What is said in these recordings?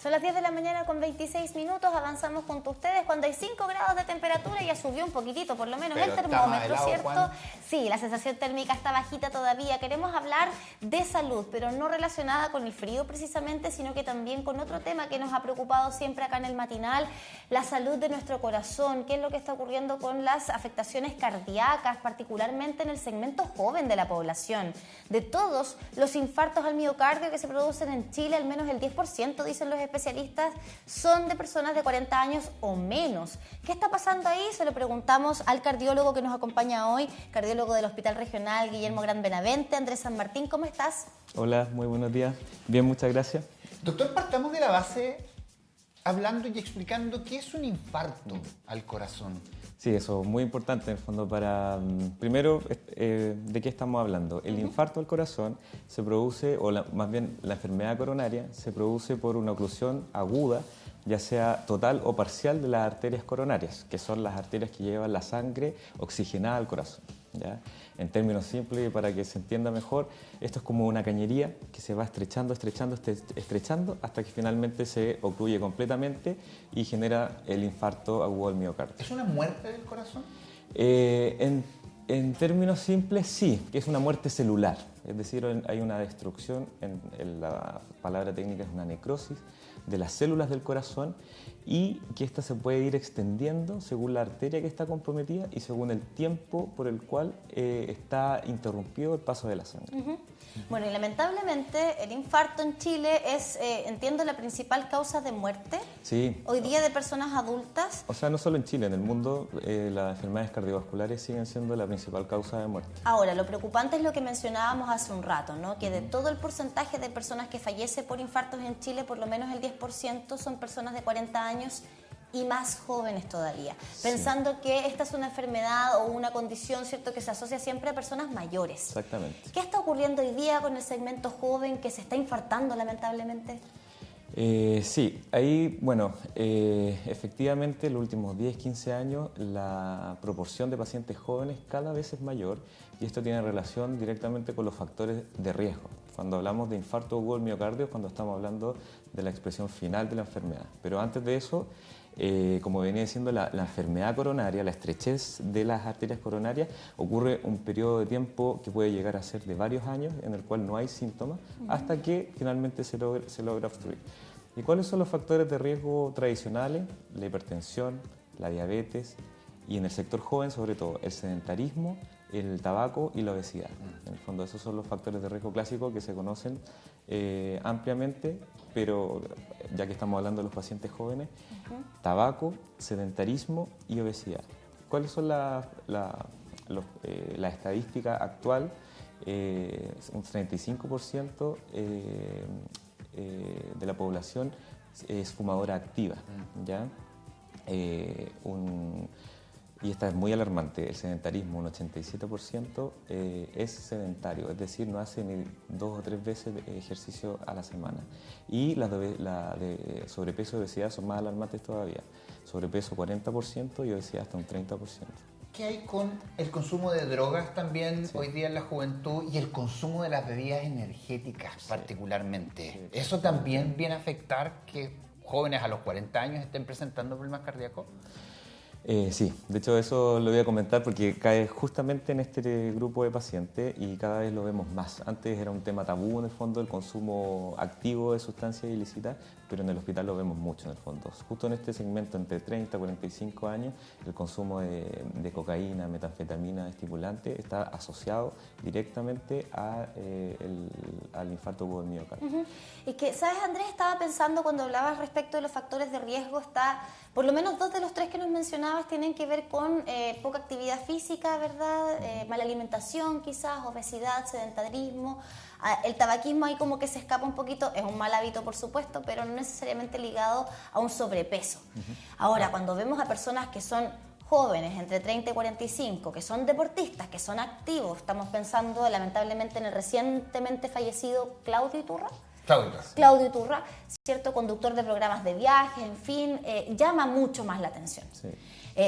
Son las 10 de la mañana con 26 minutos, avanzamos junto a ustedes cuando hay 5 grados de temperatura, ya subió un poquitito, por lo menos el termómetro, helado, ¿cierto? Juan. Sí, la sensación térmica está bajita todavía. Queremos hablar de salud, pero no relacionada con el frío precisamente, sino que también con otro tema que nos ha preocupado siempre acá en el matinal, la salud de nuestro corazón. ¿Qué es lo que está ocurriendo con las afectaciones cardíacas, particularmente en el segmento joven de la población? De todos los infartos al miocardio que se producen en Chile, al menos el 10%, dicen los especialistas, son de personas de 40 años o menos. ¿Qué está pasando ahí? Se lo preguntamos al cardiólogo que nos acompaña hoy, cardiólogo del Hospital Regional Guillermo Gran Benavente, Andrés San Martín. ¿Cómo estás? Hola, muy buenos días. Bien, muchas gracias. Doctor, partamos de la base hablando y explicando qué es un infarto al corazón. Sí, eso es muy importante en el fondo para... Primero, ¿de qué estamos hablando? El infarto al corazón se produce, o más bien la enfermedad coronaria, se produce por una oclusión aguda, ya sea total o parcial de las arterias coronarias, que son las arterias que llevan la sangre oxigenada al corazón, ¿ya? En términos simples y para que se entienda mejor, esto es como una cañería que se va estrechando hasta que finalmente se ocluye completamente y genera el infarto agudo del miocardio. ¿Es una muerte del corazón? En términos simples, sí, que es una muerte celular. Es decir, hay una destrucción, la palabra técnica es una necrosis de las células del corazón y que ésta se puede ir extendiendo según la arteria que está comprometida y según el tiempo por el cual está interrumpido el paso de la sangre. Bueno, y lamentablemente el infarto en Chile es, entiendo, la principal causa de muerte. Sí. Hoy día de personas adultas. O sea, no solo en Chile, en el mundo las enfermedades cardiovasculares siguen siendo la principal causa de muerte. Ahora, lo preocupante es lo que mencionábamos hace un rato, ¿no? Que de todo el porcentaje de personas que fallece por infartos en Chile, por lo menos el 10% son personas de 40 años y más jóvenes todavía, pensando que esta es una enfermedad o una condición, ¿cierto?, que se asocia siempre a personas mayores. Exactamente. ¿Qué está ocurriendo hoy día con el segmento joven que se está infartando lamentablemente? Sí, ahí, bueno, efectivamente en los últimos 10, 15 años la proporción de pacientes jóvenes cada vez es mayor y esto tiene relación directamente con los factores de riesgo. Cuando hablamos de infarto agudo del miocardio, cuando estamos hablando de la expresión final de la enfermedad. Pero antes de eso, como venía diciendo, la enfermedad coronaria, la estrechez de las arterias coronarias, ocurre un periodo de tiempo que puede llegar a ser de varios años, en el cual no hay síntomas, hasta que finalmente se logra obstruir. ¿Y cuáles son los factores de riesgo tradicionales? La hipertensión, la diabetes y en el sector joven, sobre todo, el sedentarismo, el tabaco y la obesidad. En el fondo, esos son los factores de riesgo clásicos que se conocen ampliamente, pero ya que estamos hablando de los pacientes jóvenes, tabaco, sedentarismo y obesidad. ¿Cuáles son la estadística actual? Un 35% de la población es fumadora activa, ¿ya? Y esta es muy alarmante, el sedentarismo, un 87% es sedentario, es decir, no hace ni 2 o 3 veces de ejercicio a la semana. Y las de sobrepeso y obesidad son más alarmantes todavía, sobrepeso 40% y obesidad hasta un 30%. ¿Qué hay con el consumo de drogas también hoy día en la juventud y el consumo de las bebidas energéticas particularmente? Sí. ¿Eso también viene a afectar que jóvenes a los 40 años estén presentando problemas cardíacos? Sí, de hecho eso lo voy a comentar porque cae justamente en este grupo de pacientes y cada vez lo vemos más. Antes era un tema tabú en el fondo el consumo activo de sustancias ilícitas, pero en el hospital lo vemos mucho en el fondo. Justo en este segmento entre 30 y 45 años el consumo de cocaína, metanfetamina, estimulante está asociado directamente al infarto agudo del miocardio. Y que, ¿sabes, Andrés? Estaba pensando cuando hablabas respecto de los factores de riesgo, por lo menos 2 de los 3 que nos mencionabas tienen que ver con poca actividad física, ¿verdad? Mala alimentación quizás, obesidad, sedentarismo. El tabaquismo ahí como que se escapa un poquito, es un mal hábito por supuesto, pero no necesariamente ligado a un sobrepeso. Ahora, cuando vemos a personas que son jóvenes, entre 30 y 45, que son deportistas, que son activos, estamos pensando lamentablemente en el recientemente fallecido Claudio Iturra, Claudio Iturra, ¿cierto? Conductor de programas de viajes, en fin, llama mucho más la atención. Sí.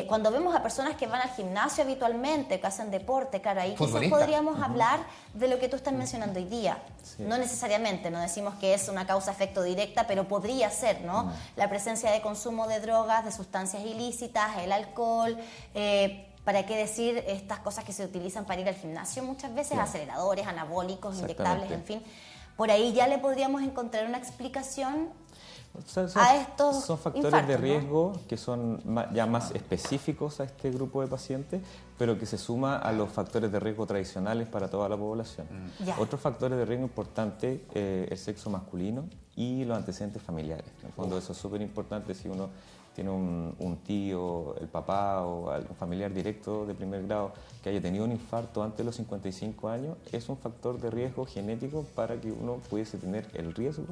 Cuando vemos a personas que van al gimnasio habitualmente, que hacen deporte, claro, ahí quizás podríamos hablar de lo que tú estás mencionando hoy día. Sí. No necesariamente, no decimos que es una causa-efecto directa, pero podría ser, ¿no? La presencia de consumo de drogas, de sustancias ilícitas, el alcohol, ¿para qué decir estas cosas que se utilizan para ir al gimnasio? Muchas veces aceleradores, anabólicos, inyectables, en fin. Por ahí ya le podríamos encontrar una explicación a estos son factores infartos, de riesgo, ¿no? Que son ya más específicos a este grupo de pacientes, pero que se suma a los factores de riesgo tradicionales para toda la población. Otros factores de riesgo importantes, el sexo masculino y los antecedentes familiares. En el fondo eso es súper importante si uno tiene un tío, el papá o un familiar directo de primer grado que haya tenido un infarto antes de los 55 años, es un factor de riesgo genético para que uno pudiese tener el riesgo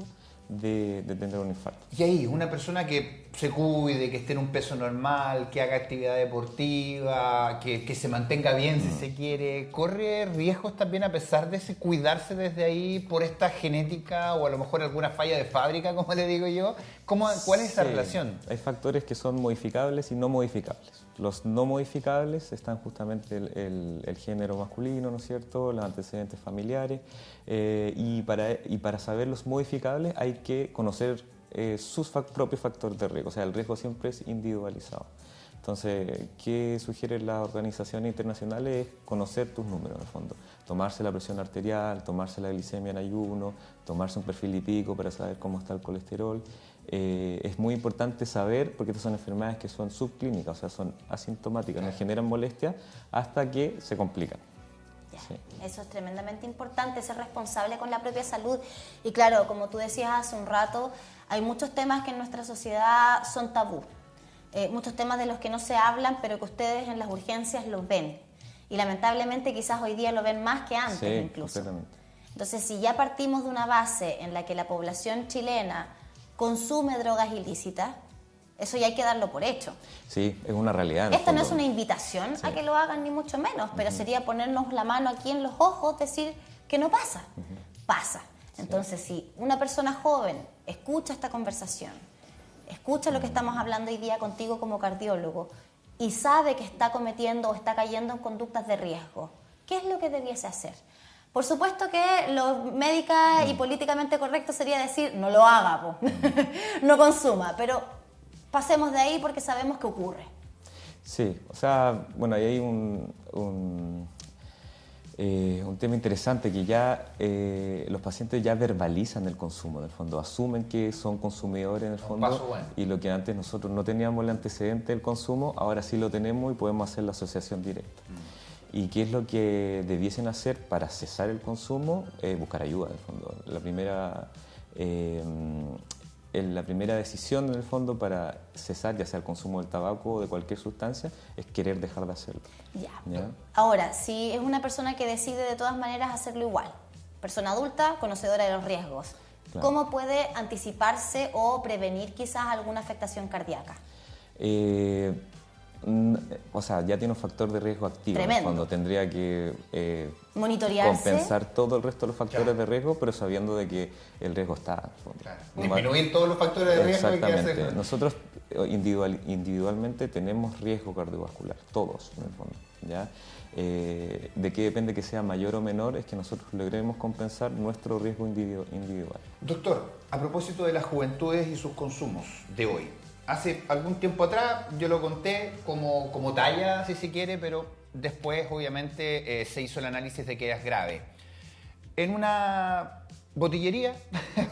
de tener un infarto. Y ahí, una persona que se cuide, que esté en un peso normal, que haga actividad deportiva, que se mantenga bien si se quiere, ¿corre riesgos también a pesar de ese cuidarse desde ahí por esta genética o a lo mejor alguna falla de fábrica, como le digo yo? ¿Cuál es esa relación? Hay factores que son modificables y no modificables. Los no modificables están justamente el género masculino, ¿no es cierto?, los antecedentes familiares, y para saber los modificables hay que conocer sus propios factores de riesgo, o sea, el riesgo siempre es individualizado. Entonces, ¿qué sugieren las organizaciones internacionales? Es conocer tus números, en el fondo. Tomarse la presión arterial, tomarse la glicemia en ayuno, tomarse un perfil lipídico para saber cómo está el colesterol. Es muy importante saber, porque estas son enfermedades que son subclínicas, o sea, son asintomáticas, no generan molestia hasta que se complican. Sí. Eso es tremendamente importante, ser responsable con la propia salud. Y claro, como tú decías hace un rato, hay muchos temas que en nuestra sociedad son tabú. Muchos temas de los que no se hablan, pero que ustedes en las urgencias los ven. Y lamentablemente quizás hoy día lo ven más que antes, incluso. Entonces, si ya partimos de una base en la que la población chilena consume drogas ilícitas, eso ya hay que darlo por hecho. Sí, es una realidad. Esta no es una invitación a que lo hagan, ni mucho menos, pero sería ponernos la mano aquí en los ojos, decir que no pasa. Pasa. Entonces, si una persona joven escucha esta conversación, escucha lo que estamos hablando hoy día contigo como cardiólogo y sabe que está cometiendo o está cayendo en conductas de riesgo, ¿qué es lo que debiese hacer? Por supuesto que lo médica y políticamente correcto sería decir, no lo haga, no consuma, pero pasemos de ahí porque sabemos que ocurre. Sí, o sea, bueno, ahí hay un tema interesante que ya los pacientes ya verbalizan el consumo, en el fondo, asumen que son consumidores en el fondo, y lo que antes nosotros no teníamos el antecedente del consumo, ahora sí lo tenemos y podemos hacer la asociación directa. ¿Y qué es lo que debiesen hacer para cesar el consumo? Buscar ayuda, en el fondo. La primera decisión, en el fondo, para cesar, ya sea el consumo del tabaco o de cualquier sustancia, es querer dejar de hacerlo. ¿Ya? Ahora, si es una persona que decide de todas maneras hacerlo igual, persona adulta, conocedora de los riesgos, ¿cómo puede anticiparse o prevenir quizás alguna afectación cardíaca? O sea, ya tiene un factor de riesgo activo, cuando tendría que monitorearse, compensar todo el resto de los factores de riesgo, pero sabiendo de que el riesgo está. Disminuir todos los factores de riesgo. Exactamente. Nosotros individualmente tenemos riesgo cardiovascular, todos en el fondo, ¿ya? ¿De qué depende que sea mayor o menor? Es que nosotros logremos compensar nuestro riesgo individual. Doctor, a propósito de las juventudes y sus consumos de hoy, hace algún tiempo atrás yo lo conté como talla, si se quiere, pero después obviamente se hizo el análisis de que era grave. En una botillería,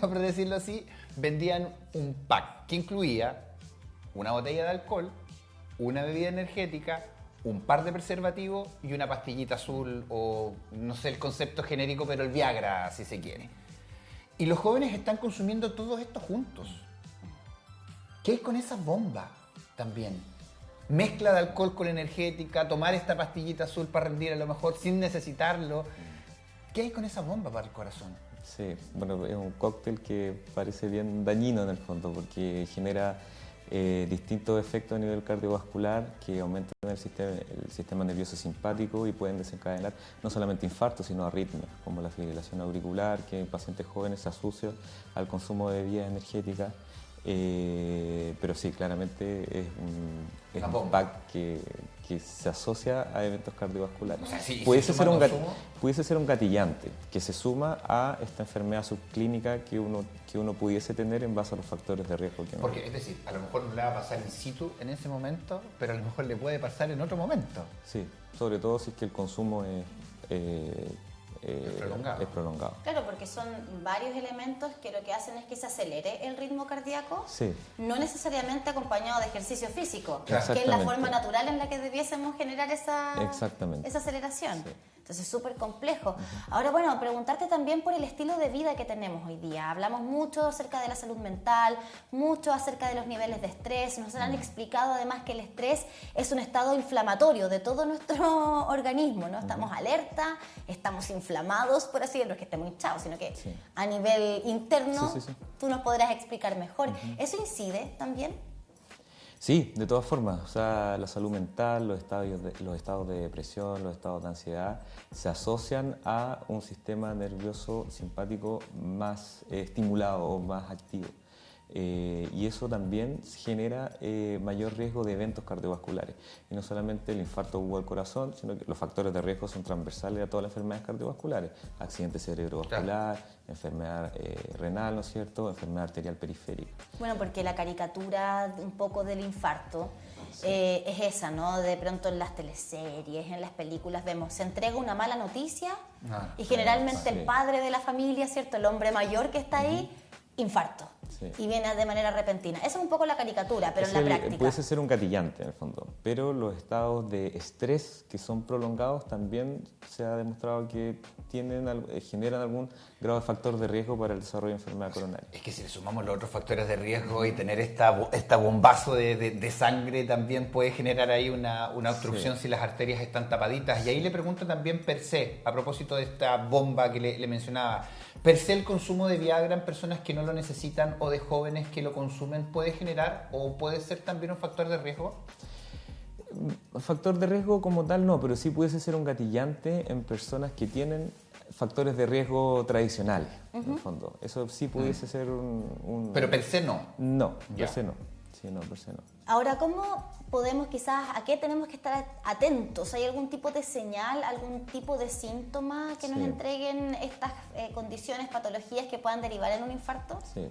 por decirlo así, vendían un pack que incluía una botella de alcohol, una bebida energética, un par de preservativos y una pastillita azul, o no sé el concepto genérico, pero el Viagra, si se quiere. Y los jóvenes están consumiendo todo esto juntos. ¿Qué hay con esa bomba también? Mezcla de alcohol con energética, tomar esta pastillita azul para rendir a lo mejor sin necesitarlo. ¿Qué hay con esa bomba para el corazón? Sí, bueno, es un cóctel que parece bien dañino en el fondo porque genera distintos efectos a nivel cardiovascular que aumentan el sistema nervioso simpático y pueden desencadenar no solamente infartos, sino arritmias, como la fibrilación auricular, que en pacientes jóvenes se asocia al consumo de bebidas energéticas. Pero sí, claramente es un pack que se asocia a eventos cardiovasculares. O sea, pudiese ser un gatillante que se suma a esta enfermedad subclínica que uno pudiese tener en base a los factores de riesgo. Porque, es decir, a lo mejor no le va a pasar in situ en ese momento, pero a lo mejor le puede pasar en otro momento. Sí, sobre todo si es que el consumo es prolongado. Claro, porque son varios elementos que lo que hacen es que se acelere el ritmo cardíaco, no necesariamente acompañado de ejercicio físico, que es la forma natural en la que debiésemos generar esa aceleración. Sí. Entonces es súper complejo. Ahora, bueno, preguntarte también por el estilo de vida que tenemos hoy día. Hablamos mucho acerca de la salud mental, mucho acerca de los niveles de estrés. Nos han explicado además que el estrés es un estado inflamatorio de todo nuestro organismo, ¿no? Estamos alerta, estamos inflamados, por así decirlo, no es que estemos hinchados, sino que a nivel interno tú nos podrás explicar mejor. ¿Eso incide también? Sí, de todas formas, o sea, la salud mental, los estados de depresión, los estados de ansiedad se asocian a un sistema nervioso simpático más estimulado o más activo. Y eso también genera mayor riesgo de eventos cardiovasculares. Y no solamente el infarto agudo al corazón, sino que los factores de riesgo son transversales a todas las enfermedades cardiovasculares. Accidente cerebrovascular, enfermedad renal, ¿no es cierto?, enfermedad arterial periférica. Bueno, porque la caricatura un poco del infarto es esa, ¿no? De pronto en las teleseries, en las películas vemos, se entrega una mala noticia y generalmente el padre de la familia, ¿cierto?, el hombre mayor que está ahí, infarto. Y viene de manera repentina. Esa es un poco la caricatura, pero en la práctica. Puede ser un gatillante en el fondo, pero los estados de estrés que son prolongados también se ha demostrado que generan algún grado de factor de riesgo para el desarrollo de enfermedad coronaria. Es que si le sumamos los otros factores de riesgo y tener esta bombazo de sangre también puede generar ahí una obstrucción si las arterias están tapaditas. Y ahí le pregunto también per se, a propósito de esta bomba que le mencionaba, per se el consumo de Viagra en personas que no lo necesitan o de jóvenes que lo consumen puede generar o puede ser también un factor de riesgo. Factor de riesgo como tal no, pero sí puede ser un gatillante en personas que tienen factores de riesgo tradicionales, en el fondo. Eso sí pudiese ser un... Pero per se no. No, per se no. Sí, no, per se no. Ahora, ¿cómo podemos a qué tenemos que estar atentos? ¿Hay algún tipo de señal, algún tipo de síntoma que nos entreguen estas condiciones, patologías que puedan derivar en un infarto? Sí.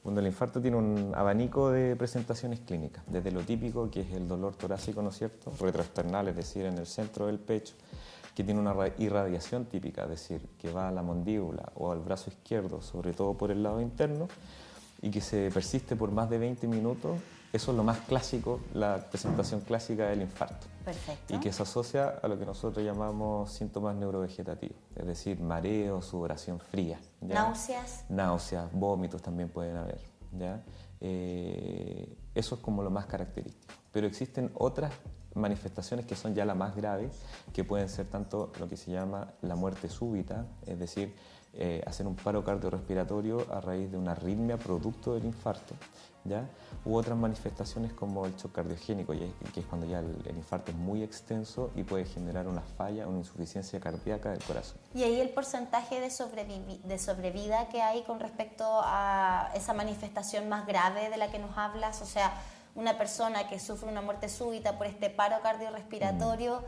Bueno, el infarto tiene un abanico de presentaciones clínicas, desde lo típico, que es el dolor torácico, ¿no es cierto?, retroesternal, es decir, en el centro del pecho, que tiene una irradiación típica, es decir, que va a la mandíbula o al brazo izquierdo, sobre todo por el lado interno, y que se persiste por más de 20 minutos. Eso es lo más clásico, la presentación clásica del infarto. Perfecto. Y que se asocia a lo que nosotros llamamos síntomas neurovegetativos, es decir, mareo, sudoración fría. ¿Ya? ¿Náuseas? Náuseas, vómitos también pueden haber. ¿Ya? Eso es como lo más característico. Pero existen otras manifestaciones que son ya las más graves, que pueden ser tanto lo que se llama la muerte súbita, es decir, hacer un paro cardiorrespiratorio a raíz de una arritmia producto del infarto, ¿ya? U otras manifestaciones como el shock cardiogénico, que es cuando ya el infarto es muy extenso y puede generar una falla, una insuficiencia cardíaca del corazón. ¿Y ahí el porcentaje de sobrevida que hay con respecto a esa manifestación más grave de la que nos hablas? O sea, una persona que sufre una muerte súbita por este paro cardiorrespiratorio,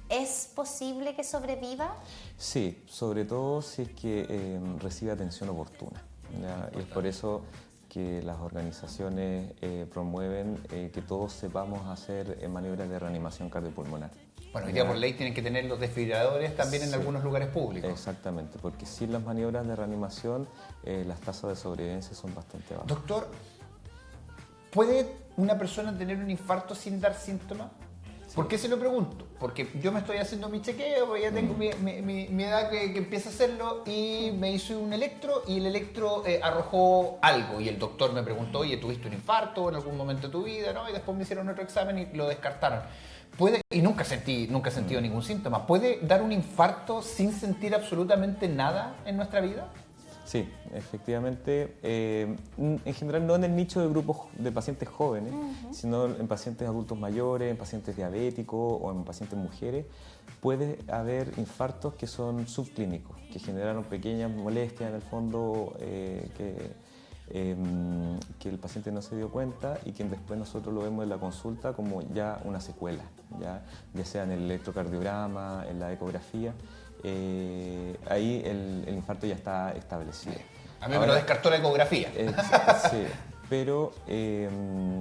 ¿es posible que sobreviva? Sí, sobre todo si es que recibe atención oportuna, ¿ya? Y es por eso que las organizaciones promueven que todos sepamos hacer maniobras de reanimación cardiopulmonar. Bueno, hoy día por ley tienen que tener los desfibriladores también en algunos lugares públicos. Exactamente, porque sin las maniobras de reanimación las tasas de sobrevivencia son bastante bajas. Doctor, ¿puede una persona tener un infarto sin dar síntomas? ¿Por qué se lo pregunto? Porque yo me estoy haciendo mi chequeo, ya tengo mi edad que empieza a hacerlo y me hice un electro y el electro arrojó algo y el doctor me preguntó, oye, ¿tuviste un infarto en algún momento de tu vida? ¿No? Y después me hicieron otro examen y lo descartaron. Y nunca he sentido ningún síntoma. ¿Puede dar un infarto sin sentir absolutamente nada en nuestra vida? Sí, efectivamente. En general no en el nicho de grupos de pacientes jóvenes, sino en pacientes adultos mayores, en pacientes diabéticos o en pacientes mujeres, puede haber infartos que son subclínicos, que generaron pequeñas molestias en el fondo que el paciente no se dio cuenta y que después nosotros lo vemos en la consulta como ya una secuela, ya sea en el electrocardiograma, en la ecografía. Ahí el infarto ya está establecido. A mí me lo descartó la ecografía. Sí, pero es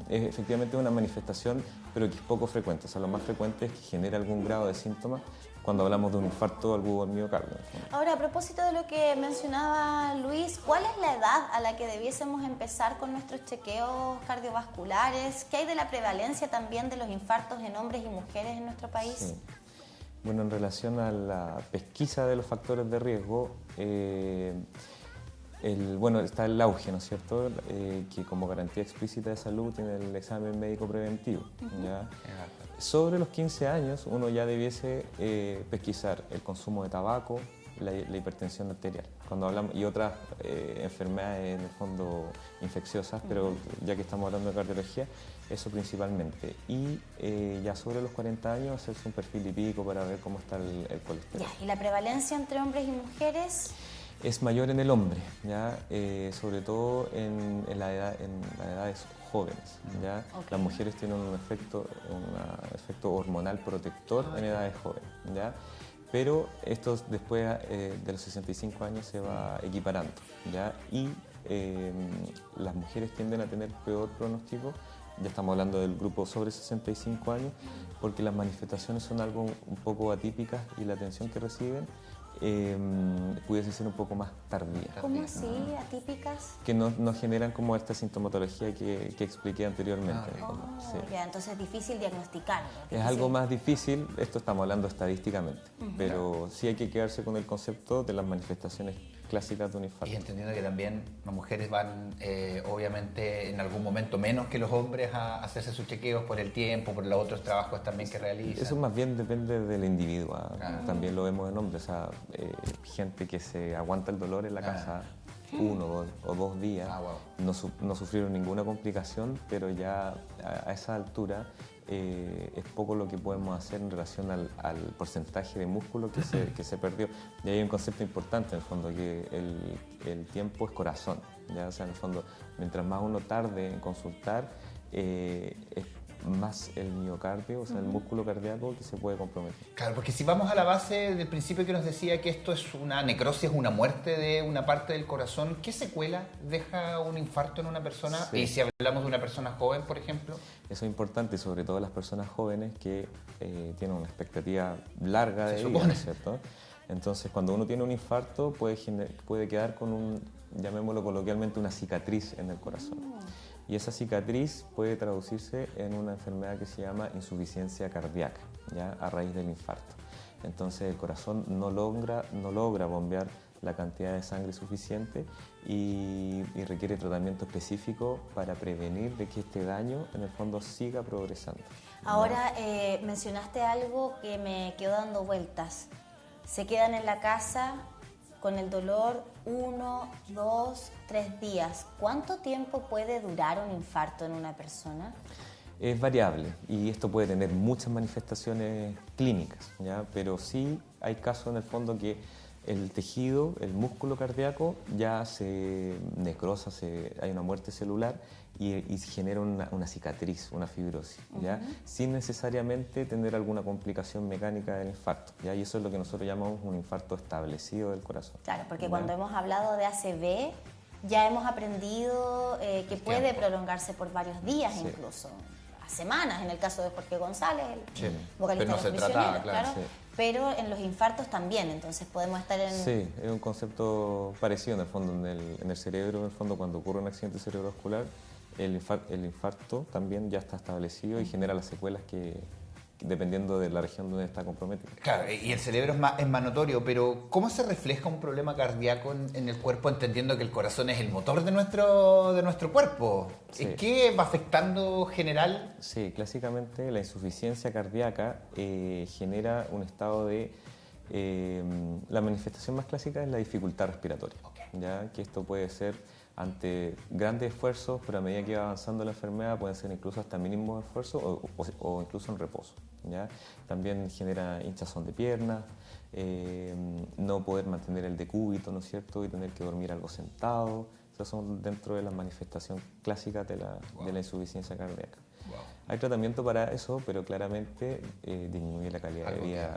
efectivamente una manifestación, pero que es poco frecuente. O sea, lo más frecuente es que genera algún grado de síntomas cuando hablamos de un infarto agudo del miocardio. Ahora, a propósito de lo que mencionaba Luis, ¿cuál es la edad a la que debiésemos empezar con nuestros chequeos cardiovasculares? ¿Qué hay de la prevalencia también de los infartos en hombres y mujeres en nuestro país? Sí. Bueno, en relación a la pesquisa de los factores de riesgo, está el auge, ¿no es cierto?, que como garantía explícita de salud tiene el examen médico preventivo. ¿Ya? Sobre los 15 años uno ya debiese pesquisar el consumo de tabaco, la hipertensión arterial, cuando hablamos, y otras enfermedades en el fondo infecciosas, pero ya que estamos hablando de cardiología, eso principalmente. Y ya sobre los 40 años hacerse un perfil lipídico para ver cómo está el colesterol. ¿Y la prevalencia entre hombres y mujeres? Es mayor en el hombre, ¿ya? Sobre todo en las edades jóvenes. ¿Ya? Okay. Las mujeres tienen un efecto hormonal protector en edades jóvenes, ¿ya? Pero esto después de los 65 años se va equiparando, ¿ya? Y las mujeres tienden a tener peor pronóstico, ya estamos hablando del grupo sobre 65 años, porque las manifestaciones son algo un poco atípicas y la atención que reciben pudiese ser un poco más tardía. ¿Cómo así? ¿Atípicas? Que no generan como esta sintomatología que expliqué anteriormente. Sí. Ya, entonces es difícil diagnosticarlo. Es algo más difícil, esto estamos hablando estadísticamente, pero sí hay que quedarse con el concepto de las manifestaciones clásicas de un infarto. Y entendiendo que también las mujeres van, obviamente, en algún momento menos que los hombres a hacerse sus chequeos por el tiempo, por los otros trabajos también que realizan. Eso más bien depende del individuo. También lo vemos en hombres. O sea, gente que se aguanta el dolor en la casa 1 o 2 días, no sufrieron ninguna complicación, pero ya a esa altura es poco lo que podemos hacer en relación al porcentaje de músculo que se perdió. Y hay un concepto importante en el fondo, que el tiempo es corazón, ¿ya? O sea, en el fondo, mientras más uno tarde en consultar, es más el miocardio, o sea, el músculo cardíaco que se puede comprometer. Claro, porque si vamos a la base del principio que nos decía que esto es una necrosis, una muerte de una parte del corazón, ¿qué secuela deja un infarto en una persona? Sí. Y si hablamos de una persona joven, por ejemplo. Eso es importante, sobre todo las personas jóvenes que tienen una expectativa larga de vida, ¿no es cierto? Entonces, cuando uno tiene un infarto, puede quedar con llamémoslo coloquialmente, una cicatriz en el corazón. Y esa cicatriz puede traducirse en una enfermedad que se llama insuficiencia cardíaca, ¿ya? A raíz del infarto. Entonces el corazón no logra bombear la cantidad de sangre suficiente y requiere tratamiento específico para prevenir de que este daño en el fondo siga progresando. Ahora mencionaste algo que me quedó dando vueltas. Se quedan en la casa con el dolor 1, 2, 3 días. ¿Cuánto tiempo puede durar un infarto en una persona? Es variable y esto puede tener muchas manifestaciones clínicas, ¿ya? Pero sí hay casos en el fondo que el tejido, el músculo cardíaco ya se necrosa, hay una muerte celular y genera una cicatriz, una fibrosis, ¿ya? Sin necesariamente tener alguna complicación mecánica del infarto, ¿ya? Y eso es lo que nosotros llamamos un infarto establecido del corazón. Claro, porque cuando hemos hablado de ACV ya hemos aprendido que puede prolongarse por varios días incluso. Semanas, en el caso de Jorge González, el vocalista de Los Prisioneros, claro. Sí. Pero en los infartos también, entonces podemos estar en... Sí, es un concepto parecido en el fondo, en el cerebro, en el fondo, cuando ocurre un accidente cerebrovascular, el infarto también ya está establecido y genera las secuelas que dependiendo de la región donde está comprometido. Claro, y el cerebro es más notorio, pero ¿cómo se refleja un problema cardíaco en el cuerpo, entendiendo que el corazón es el motor de nuestro cuerpo? Sí. ¿Qué va afectando general? Sí, clásicamente la insuficiencia cardíaca genera un estado de... la manifestación más clásica es la dificultad respiratoria. Okay. ya que esto puede ser ante grandes esfuerzos, pero a medida que va avanzando la enfermedad pueden ser incluso hasta mínimos esfuerzos o incluso en reposo, ¿ya? También genera hinchazón de piernas, no poder mantener el decúbito, ¿no es cierto?, y tener que dormir algo sentado. Esas son dentro de las manifestaciones clásicas de la insuficiencia cardíaca. Wow. Hay tratamiento para eso, pero claramente disminuye la calidad de vida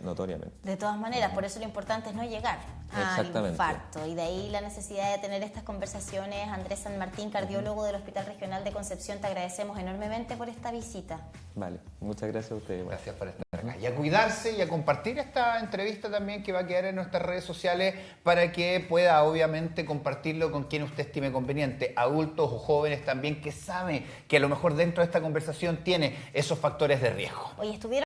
notoriamente. De todas maneras, por eso lo importante es no llegar al infarto. Y de ahí la necesidad de tener estas conversaciones. Andrés San Martín, cardiólogo del Hospital Regional de Concepción, te agradecemos enormemente por esta visita. Vale, muchas gracias a ustedes. Gracias por estar acá. Y a cuidarse y a compartir esta entrevista también, que va a quedar en nuestras redes sociales, para que pueda obviamente compartirlo con quien usted estime conveniente, adultos o jóvenes también, que sabe que a lo mejor dentro de esta conversación tiene esos factores de riesgo. Oye, estuvieron